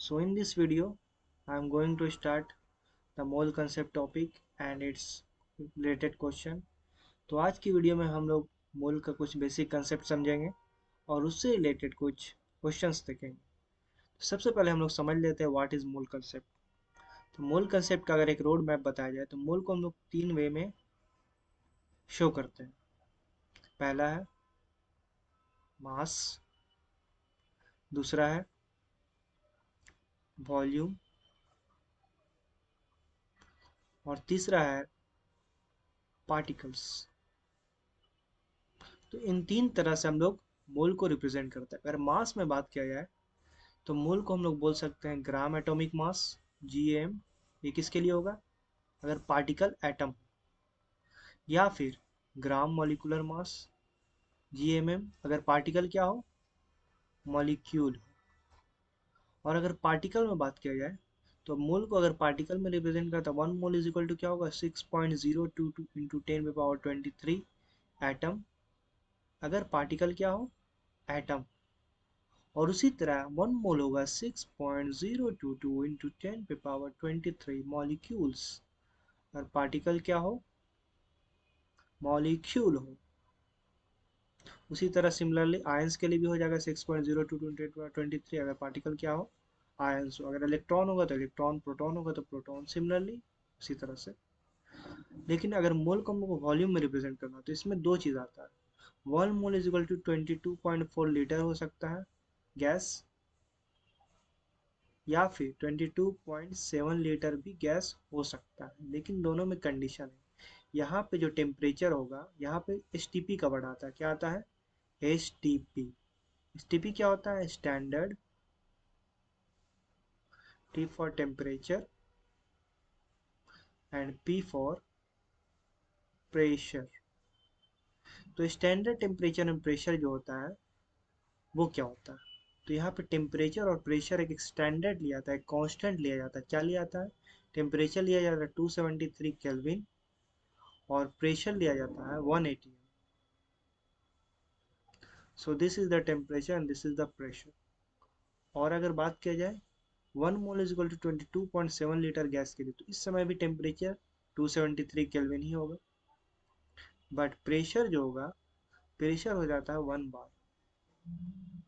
So in this video, I am going to start the mole concept topic and its related question. तो आज की video में हम लोग मोल का कुछ बेसिक कंसेप्ट समझेंगे और उससे रिलेटेड कुछ क्वेश्चंस देखेंगे। तो सबसे पहले हम लोग समझ लेते हैं व्हाट इज मोल कंसेप्ट। तो मोल कंसेप्ट का अगर एक रोड मैप बताया जाए तो मोल को हम लोग तीन वे में शो करते हैं। पहला है मास, दूसरा है वॉल्यूम और तीसरा है पार्टिकल्स। तो इन तीन तरह से हम लोग मोल को रिप्रेजेंट करते हैं। अगर मास में बात किया जाए तो मोल को हम लोग बोल सकते हैं ग्राम एटॉमिक मास, GAM। ये किसके लिए होगा? अगर पार्टिकल एटम, या फिर ग्राम मॉलिक्यूलर मास, GMM, अगर पार्टिकल क्या हो? मॉलिक्यूल। और अगर पार्टिकल में बात किया जाए तो मोल को अगर पार्टिकल में रिप्रेजेंट करता है, 1 मोल इज इक्वल टू क्या होगा? 6.022 इंटू 10⁻23 एटम, अगर पार्टिकल क्या हो? एटम। और उसी तरह 1 मोल होगा 6.022 इंटू 10⁻23 मॉलिक्यूल्स, और पार्टिकल क्या हो? मॉलिक्यूल हो। उसी तरह सिमिलरली आयंस के लिए भी हो जाएगा 6.022 इंटू 10⁻23, अगर पार्टिकल क्या हो? आयंस हो। अगर इलेक्ट्रॉन होगा तो इलेक्ट्रॉन, प्रोटॉन होगा तो प्रोटॉन, सिमिलरली उसी तरह से। लेकिन अगर मोल को हमको वॉल्यूम में रिप्रेजेंट करना तो इसमें दो चीज आता है। 1 mole is equal to 22.4 litre हो सकता है गैस, या फिर 22.7 लीटर भी गैस हो सकता है। लेकिन दोनों में कंडीशन है। यहाँ पे जो टेम्परेचर होगा, यहाँ पे STP का वर्ड आता है। क्या आता है? STP। STP क्या होता है? Standard, T for temperature and P for pressure. तो स्टैंडर्ड टेम्परेचर एंड प्रेशर जो होता है वो क्या होता है? तो यहाँ पे टेम्परेचर और प्रेशर एक स्टैंडर्ड लिया जाता है, कांस्टेंट लिया जाता है। क्या लिया जाता है? टेम्परेचर लिया जाता है 273 केल्विन और प्रेशर लिया जाता है 180। So this is the temperature and this is the pressure. और अगर बात किया जाए 1 mole is equal to 22.7 litre gas के लिए, तो इस समय भी टेम्परेचर 273 केल्विन ही होगा। बट प्रेशर जो होगा, प्रेशर हो जाता है 1 बार।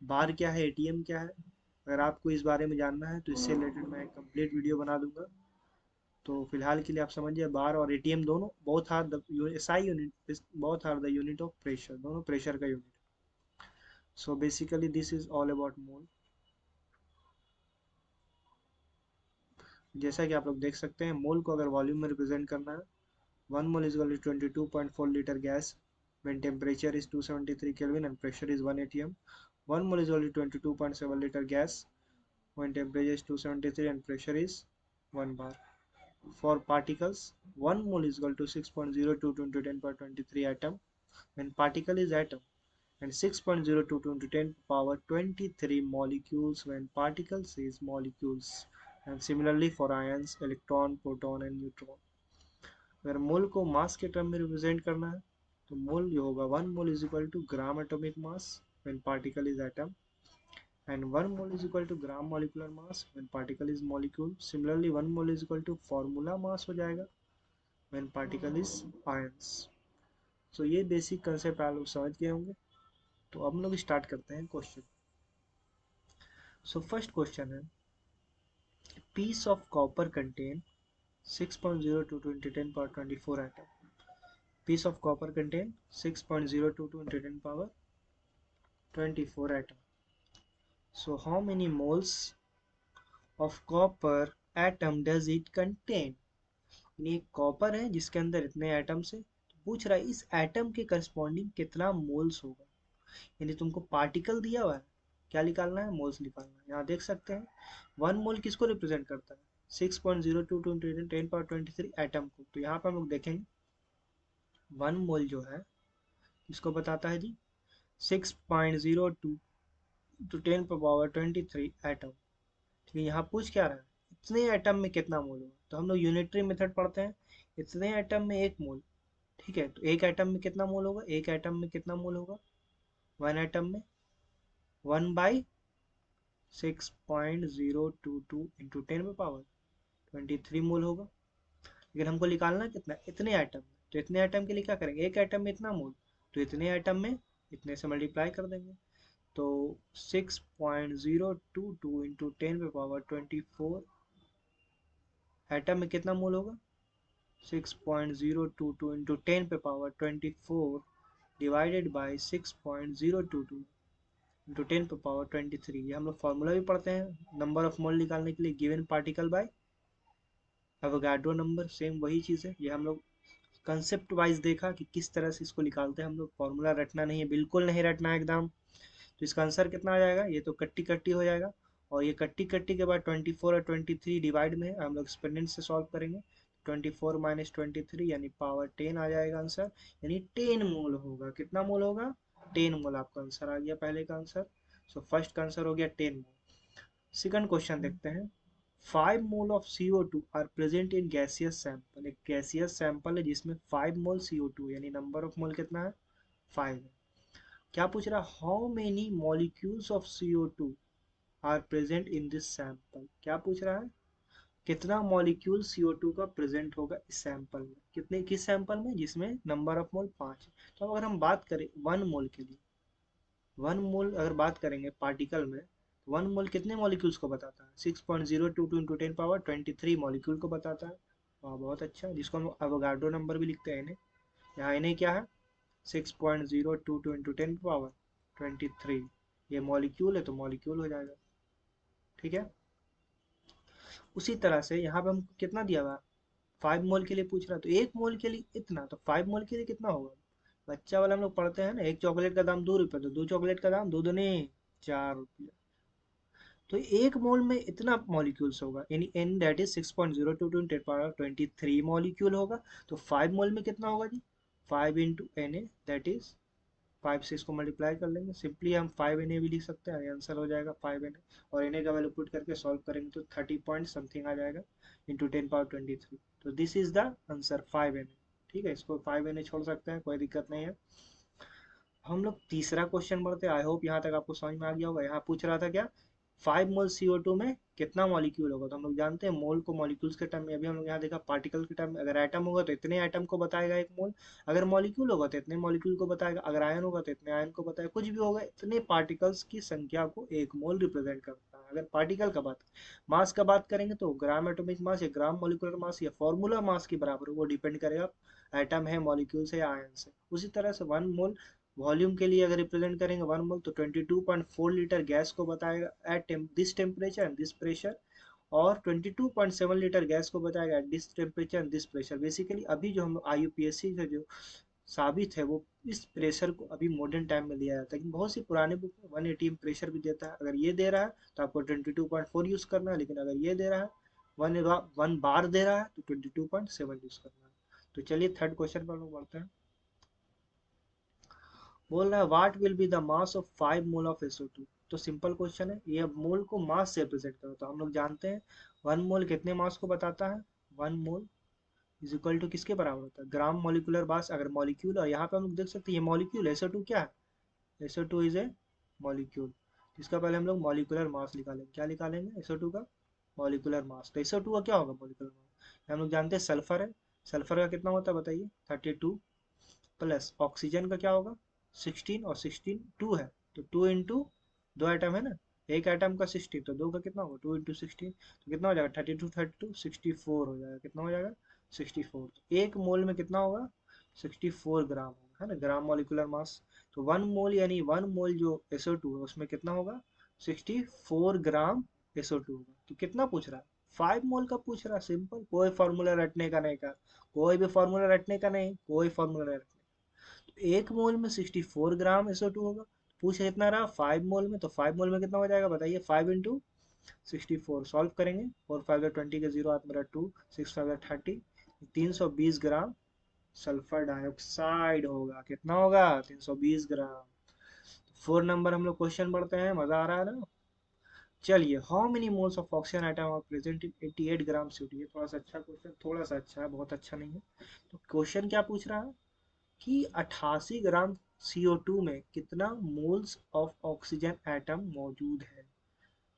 बार क्या है? ATM क्या है? अगर आपको इस बारे में जानना है तो इससे रिलेटेड मैं एक कंप्लीट वीडियो बना दूंगा। तो फिलहाल के लिए आप समझिए बार और ATM दोनों both are the SI unit, both are the unit of pressure, दोनों प्रेशर का यूनिट। So basically this is all about mole. जैसा कि आप लोग देख सकते हैं, मोल को अगर वॉल्यूम में रिप्रेजेंट करना है, 1 mole is equal to 22.4 litre gas when temperature is 273 Kelvin and pressure is 1 atm. 1 mole is only 22.7 liter gas when temperature is 273 and pressure is 1 bar. For particles, 1 mole is equal to 6.02 into 10 power 23 atom when particle is atom, and 6.02 into 10 power 23 molecules when particles is molecules. And similarly for ions, electron, proton and neutron. अगर मोल को मास के term में represent करना है तो मोल जो होगा 1 mole is equal to gram atomic mass when particle is atom, and 1 mole is equal to gram molecular mass when particle is molecule. Similarly 1 mole is equal to formula mass हो जाएगा when particle is ions. So ये basic concept आप लोग समझ गए होंगे। तो अब हम लोग स्टार्ट करते हैं क्वेश्चन। सो फर्स्ट क्वेश्चन है, piece of copper contain 6.022 into 10 power 24 atom. Piece of copper contain 6.022 into 10 power 24 atom. So how many moles of copper atom does it contain? यानी एक कॉपर है जिसके अंदर इतने एटम्स है, तो पूछ रहा है इस एटम के करस्पॉन्डिंग कितना मोल्स होगा। यानी तुमको पार्टिकल दिया हुआ है, क्या निकालना है? मोल्स निकालना है। यहाँ देख सकते हैं 1 मोल किसको रिप्रेजेंट करता है? 6.022 10 पावर 23 एटम को। तो यहाँ पर हम लोग देखेंगे 1 मोल जो है इसको बताता है जी 6.02 टू 10 पावर 23 एटम। ठीक है, यहाँ पूछ क्या रहा है? इतने एटम में कितना मोल होगा। तो हम लोग यूनिटरी मेथड पढ़ते हैं, इतने एटम में एक मोल। ठीक है, तो एक एटम में कितना मोल होगा? एक एटम में कितना मोल होगा? 1 एटम में 1 बाई 6.022 इंटू 10⁻23 मोल होगा। लेकिन हमको निकालना कितना, इतने आइटम में, तो इतने आइटम के लिए क्या करेंगे, एक आइटम में इतना मोल, तो इतने आइटम में इतने से मल्टीप्लाई कर देंगे। तो 6.022 इंटू 10⁻24 आइटम में कितना मोल होगा, 6.022 इंटू 10⁻24 डिवाइडेड बाई 6.022 इंटू 10⁻23। ये हम लोग फॉर्मूला भी पढ़ते हैं नंबर ऑफ मोल निकालने के लिए, given particle by Avogadro number, same वही चीज़ है। ये हम लोग कंसेप्ट वाइज देखा कि किस तरह से इसको निकालते हैं हम लोग। फॉर्मूला रटना नहीं है, बिल्कुल नहीं रटना है एकदम। तो इसका आंसर कितना आ जाएगा, ये तो कट्टी कट्टी हो जाएगा, और ये कट्टी कट्टी के बाद 24 और 23 डिवाइड में हम लोग एक्सपेरिमेंट से सॉल्व करेंगे। 24 माइनस 23 यानी पावर 10 आ जाएगा आंसर, यानी 10 मोल होगा। कितना मोल होगा, 10 मोल आपका आंसर आ गया पहले का आंसर। सो फर्स्ट का आंसर हो गया 10 मोल। सेकंड क्वेश्चन देखते हैं। 5 mole of CO2 are present in gaseous sample. एक गैसियस सैंपल है जिसमें 5 मोल CO2, यानी नंबर ऑफ मोल कितना है, 5 है। क्या पूछ रहा है, how many molecules of CO2 are present in this sample. क्या पूछ रहा है, कितना मॉलिक्यूल CO2 का प्रेजेंट होगा इस सैंपल में, कितने, किस सैंपल में, जिसमें नंबर ऑफ मोल 5 है। तो अगर हम बात करें 1 मोल के लिए, 1 मोल अगर बात करेंगे पार्टिकल में, 1 मोल कितने मॉलिक्यूल्स को बताता है, 6.022 इंटू 10⁻23 मॉलिक्यूल को बताता है। वाह बहुत अच्छा, जिसको हम एवोगाड्रो नंबर भी लिखते हैं इन्हें। यहाँ इन्हें क्या है, 6.022 इंटू 10⁻23, ये मॉलिक्यूल है तो मॉलिक्यूल हो जाएगा। ठीक है, उसी तरह से यहाँ पे हम कितना दिया हुआ, 5 मोल के लिए पूछ रहा है, तो 1 मोल के लिए इतना, तो 5 मोल के लिए कितना होगा। बच्चा वाला हम लोग पढ़ते हैं ना, एक चॉकलेट का दाम 2 रुपये, तो 2 चॉकलेट का दाम 2 दूनी 4 रुपये। तो 1 मोल में इतना मॉलिक्यूल्स होगा, यानी एन दैट इज 6.022 × 10⁻23 मॉलिक्यूल होगा। तो 5 मोल में कितना होगा जी, 5 into N A, that is 5 से इसको मल्टीप्लाई कर लेंगे, सिंपली हम 5 Na भी लिख सकते हैं, आंसर हो जाएगा 5 Na। और Na का वैल्यू पुट करके सॉल्व करेंगे तो 30 पॉइंट समथिंग आ जाएगा इंटू 10⁻23। तो this is the answer 5 Na। ठीक है, इसको 5 Na छोड़ सकते हैं, कोई दिक्कत नहीं है। हम लोग तीसरा क्वेश्चन बढ़ते हैं। आई होप यहाँ तक आपको समझ में आ गया होगा। यहाँ पूछ रहा था क्या, 5 मोल CO2 में कितना मॉलिक्यूल होगा। तो हम लोग जानते हैं मोल को मॉलिक्यूल्स के टर्म में, अभी हम लोग यहाँ देखा पार्टिकल के टर्म में। अगर एटम होगा तो इतने एटम को बताएगा एक मोल, अगर मॉलिक्यूल होगा तो इतने मॉलिक्यूल को बताएगा, अगर आयन होगा तो इतने आयन को बताएगा, कुछ भी होगा इतने पार्टिकल्स की संख्या को एक मोल रिप्रेजेंट करता है। अगर पार्टिकल का बात, मास का बात करेंगे तो ग्राम एटॉमिक मास या ग्राम मॉलिक्यूलर मास या फॉर्मूला मास के बराबर, वो डिपेंड करेगा एटम है, मॉलिक्यूल से या आयन से। उसी तरह से 1 मोल वॉल्यूम के लिए अगर रिप्रेजेंट करेंगे 1 मोल, तो 22.4 लीटर गैस को बताएगा at this temperature and this pressure, और 22.7 लीटर गैस को बताएगा at this temperature and this pressure. Basically अभी जो हम IUPAC से जो साबित है, वो इस प्रेशर को अभी मॉडर्न टाइम में लिया जाता है, लेकिन बहुत सी पुराने बुक में 180 प्रेशर भी देता है। अगर ये दे रहा है तो आपको 22.4 यूज़ करना है, लेकिन अगर ये दे रहा है 1 बार दे रहा है तो 22.7 यूज़ करना है। तो चलिए थर्ड क्वेश्चन पर हम लोग बढ़ते हैं। बोल रहा है what will be the mass of 5 mole of SO2। तो सिंपल क्वेश्चन है, ये मोल को मास से रिप्रेजेंट करो। तो हम लोग जानते हैं 1 मोल कितने मास को बताता है, 1 मोल इज इक्वल टू किसके बराबर होता है, ग्राम मॉलिक्यूलर मास। अगर मॉलिक्यूल, और यहाँ पे हम लोग देख सकते हैं ये मॉलिक्यूल SO2 क्या है, SO2 इज ए मॉलिक्यूल। इसका पहले हम लोग मॉलिक्यूलर मास निकालेंगे, क्या निकालेंगे, SO2 का मॉलिक्यूलर मास। तो SO2 का क्या होगा मॉलिक्यूलर मास, हम लोग जानते हैं सल्फर है, सल्फर का कितना होता है बताइए, 32, प्लस ऑक्सीजन का क्या होगा 16, और 16 2 है, तो 2 इंटू, 2 आइटम है ना, एक आइटम का 16, तो 2 का कितना होगा 2 इंटू 16, तो कितना हो जाएगा 32 32 64 हो जाएगा, कितना हो जाएगा 64। तो एक मोल में कितना होगा 64 ग्राम होगा, है ना, ग्राम मॉलिक्यूलर मास। तो 1 मोल यानी 1 मोल जो SO2 है उसमें कितना होगा 64 ग्राम SO2 होगा। तो कितना पूछ रहा है, 5 मोल का पूछ रहा है, सिंपल, कोई फॉर्मूला रटने का नहीं, का कोई भी फॉर्मूला रटने का नहीं, कोई फॉर्मूला नहीं। एक मोल में 64 ग्राम SO2 होगा, पूछ कितना रहा 5 मोल में, तो 5 मोल में कितना हो जाएगा बताइए, 5 इंटू 64, सॉल्व करेंगे, 4 5 20 के 0 हाथ मेरा 2, 6 5 30, 320 ग्राम सल्फर डाइऑक्साइड होगा। कितना होगा 320 ग्राम। 4 नंबर हम लोग क्वेश्चन बढ़ते हैं, मजा आ रहा है ना। चलिए, how many moles of oxygen atom are present in 88 gram CO2। ये थोड़ा सा अच्छा क्वेश्चन, थोड़ा सा अच्छा है, बहुत अच्छा नहीं है। तो क्वेश्चन क्या पूछ रहा है कि 88 ग्राम CO2 में कितना मोल्स ऑफ ऑक्सीजन एटम मौजूद है।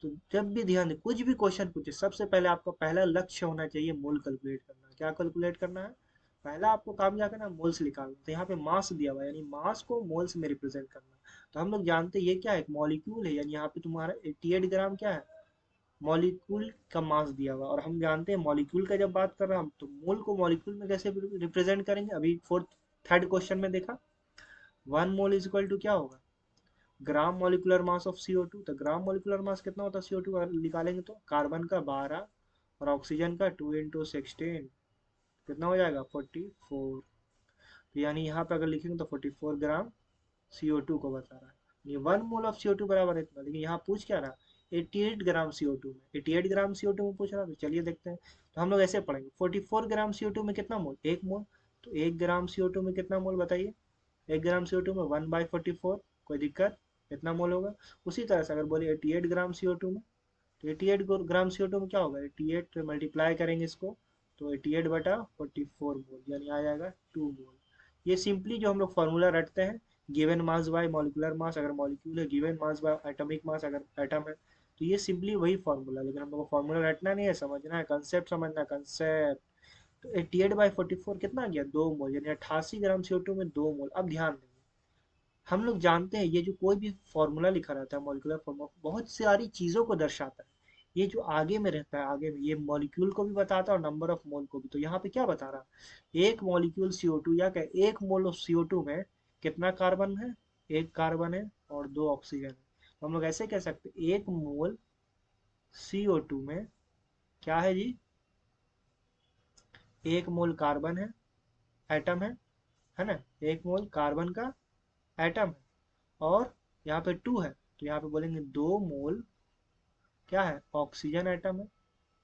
तो जब भी ध्यान दें, कुछ भी क्वेश्चन पूछे, सबसे पहले आपका पहला लक्ष्य होना चाहिए मोल कैलकुलेट करना। क्या कैलकुलेट करना है? पहला आपको काम क्या करना है? मोल्स निकालना। तो यहाँ पे मास दिया हुआ है, यानी मास को मोल्स में रिप्रेजेंट करना। तो हम लोग जानते हैं ये क्या है, एक मॉलिक्यूल है, यानी यहाँ पे तुम्हारा 88 ग्राम क्या है, मॉलिक्यूल का मास दिया हुआ। और हम जानते हैं मॉलिक्यूल का जब बात कर रहे हैं हम, तो मोल को मॉलिक्यूल में कैसे रिप्रेजेंट करेंगे? अभी थर्ड क्वेश्चन में देखा, 1 मोल इज इक्वल टू क्या होगा, ग्राम मॉलिकुलर मास ऑफ CO2। तो ग्राम मॉलिकुलर मास कितना होता है CO2 का निकालेंगे तो, कार्बन का 12 और ऑक्सीजन का 2 × 16, कितना हो जाएगा 44। तो यानी यहाँ पे अगर लिखेंगे तो 44 ग्राम CO2 को बता रहा है। ये 1 मोल ऑफ CO2 बराबर है इतना। लेकिन यहाँ पूछ क्या रहा, 88 ग्राम CO2 में, 88 ग्राम CO2 में पूछ रहा। तो चलिए देखते हैं। तो हम लोग ऐसे पढ़ेंगे, 44 ग्राम CO2 में कितना मोल, 1 मोल। तो 1 ग्राम CO2 में कितना मोल बताइए, 1 ग्राम CO2 में 1/44, कोई दिक्कत, कितना मोल होगा। उसी तरह से अगर बोले 88 ग्राम CO2 में, तो 88 ग्राम CO2 में क्या होगा, 88 मल्टीप्लाई करेंगे इसको, तो 88/44 मोल, यानी आ जाएगा 2 मोल। ये सिंपली जो हम लोग फॉर्मूला रटते हैं, given mass by molecular mass अगर मॉलिक्यूल है, given mass by atomic mass अगर एटम है, तो ये सिंपली वही फॉर्मूला। लेकिन हम लोग को फॉर्मूला रटना नहीं है, समझना है, कंसेप्ट समझना, कंसेप्ट। तो 88/44 कितना आ गया, 2 मोल, यानी 88 ग्राम CO2 में 2 मोल। अब ध्यान देंगे, हम लोग जानते हैं ये जो कोई भी फॉर्मूला लिखा रहता है, मॉलिक्यूलर फॉर्मूला, बहुत सारी चीज़ों को दर्शाता है। ये जो आगे में रहता है, आगे में ये मॉलिक्यूल को भी बताता है और नंबर ऑफ मोल को भी। तो यहाँ पे क्या बता रहा है, एक मॉलिक्यूल CO2 या क्या, 1 मोल ऑफ CO2 में कितना कार्बन है, 1 कार्बन है और 2 ऑक्सीजन है। तो हम लोग ऐसे कह सकते हैं 1 मोल CO2 में क्या है जी, 1 मोल कार्बन है, एटम है ना, 1 मोल कार्बन का एटम है, और यहाँ पे 2 है, तो यहाँ पे बोलेंगे 2 मोल क्या है, ऑक्सीजन एटम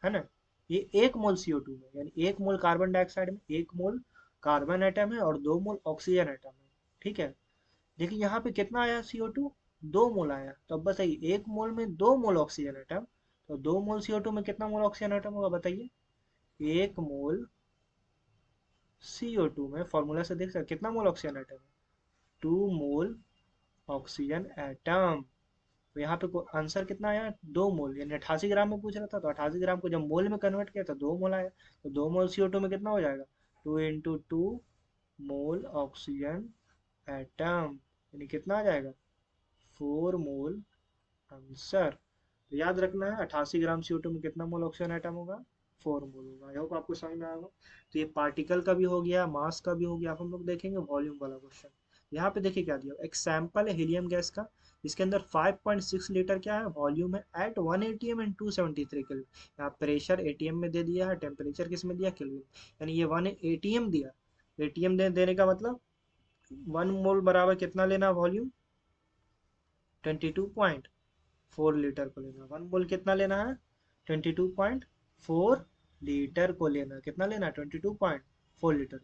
है ना। ये 1 मोल CO2 में, यानी 1 मोल कार्बन डाइऑक्साइड में 1 मोल कार्बन एटम है और 2 मोल ऑक्सीजन एटम है। ठीक है। लेकिन यहाँ पे कितना आया CO2, 2 मोल आया। तो अब बताइए 1 मोल में 2 मोल ऑक्सीजन एटम, तो 2 मोल CO2 में कितना मोल ऑक्सीजन एटम होगा बताइए। 1 मोल CO2 में फॉर्मूला से देख सकते कितना मोल ऑक्सीजन एटम है, 2 मोल ऑक्सीजन एटम। तो यहाँ पे आंसर कितना आया, 2 मोल, यानी 88 ग्राम में पूछ रहा था, तो 88 ग्राम को जब मोल में कन्वर्ट किया तो 2 मोल आया। तो 2 मोल CO2 में कितना हो जाएगा, 2 × 2 मोल ऑक्सीजन एटम, यानी कितना आ जाएगा, 4 मोल आंसर। तो याद रखना है 88 ग्राम CO2 में कितना मोल ऑक्सीजन एटम होगा, 4 मोल होगा। आई होप आपको समझ में आएगा। तो ये पार्टिकल का भी हो गया, मास का भी हो गया। अब हम लोग देखेंगे वॉल्यूम वाला क्वेश्चन। यहाँ पे देखिए क्या दिया, एक सैंपल है हीलियम गैस का, इसके अंदर 5.6 लीटर क्या है वॉल्यूम है, एट 1 atm एंड 273 केल्विन। यहाँ प्रेशर ATM में दे दिया है, टेम्परेचर किस में दिया, केल्विन। यानी ये 1 atm दिया, ATM देने का मतलब 1 मोल बराबर कितना लेना वॉल्यूम, 22.4 लीटर को लेना। 1 मोल कितना लेना है, 22.4 लीटर को लेना। कितना लेना, 22.4 लीटर।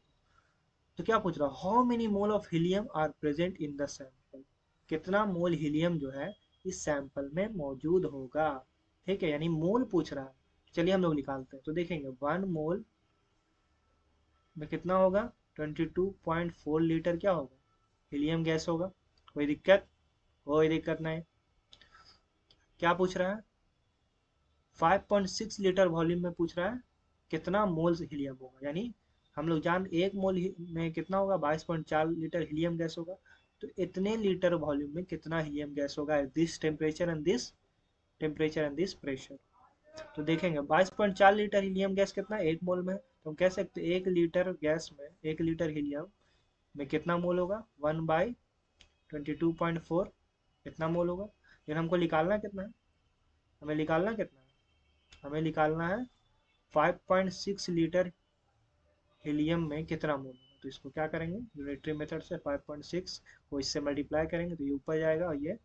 तो क्या पूछ रहा, how many mole of helium are present in the sample. कितना मोल हीलियम जो है इस सैंपल में मौजूद होगा। ठीक है, यानी मोल पूछ रहा है। चलिए हम लोग निकालते हैं। तो देखेंगे 1 मोल में कितना होगा, 22.4 लीटर क्या होगा, हीलियम गैस होगा। कोई दिक्कत, कोई दिक्कत नहीं। क्या पूछ रहा है, 5.6 लीटर वॉल्यूम में पूछ रहा है कितना मोल्स हीलियम होगा। यानी हम लोग जान 1 मोल में कितना होगा, 22.4 लीटर हीलियम गैस होगा। तो इतने लीटर वॉल्यूम में कितना हीलियम गैस होगा at this temperature and this temperature and this pressure. तो देखेंगे 22.4 लीटर हीलियम गैस कितना, 1 मोल में है। तो हम कह सकते हैं 1 लीटर गैस में, 1 लीटर हीलियम में कितना मोल होगा, 1/22.4 कितना मोल होगा। लेकिन हमको निकालना कितना है, हमें निकालना कितना है, हमें निकालना है 5.6 लीटर हीलियम में कितना मोल होगा। तो इसको क्या करेंगे, यूनिटरी मेथड से 5.6 को इससे मल्टीप्लाई करेंगे तो ये ऊपर जाएगा और ये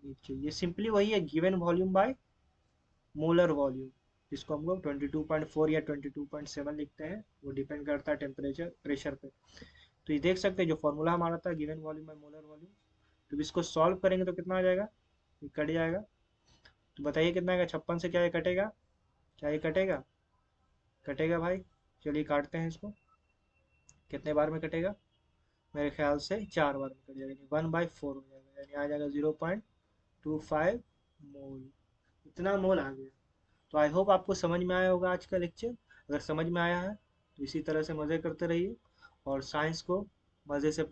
नीचे। ये सिंपली वही है, given volume by molar volume, जिसको हम लोग 22.4 या 22.7 लिखते हैं। वो डिपेंड करता है टेम्परेचर प्रेशर पे। तो ये देख सकते हैं जो फॉर्मूला हमारा था, given volume by molar volume. तो इसको सॉल्व करेंगे तो कितना आ जाएगा, ये कट जाएगा। तो बताइए कितना आएगा, 56 से क्या ये कटेगा, क्या ये कटेगा, कटेगा भाई। चलिए काटते हैं इसको, कितने बार में कटेगा, मेरे ख्याल से 4 बार में कट जाएगा, 1/4 हो जाएगा, यानी आ जाएगा 0.25 मोल। इतना मोल आ गया। तो आई होप आपको समझ में आया होगा आज का लेक्चर। अगर समझ में आया है तो इसी तरह से मज़े करते रहिए और साइंस को मज़े से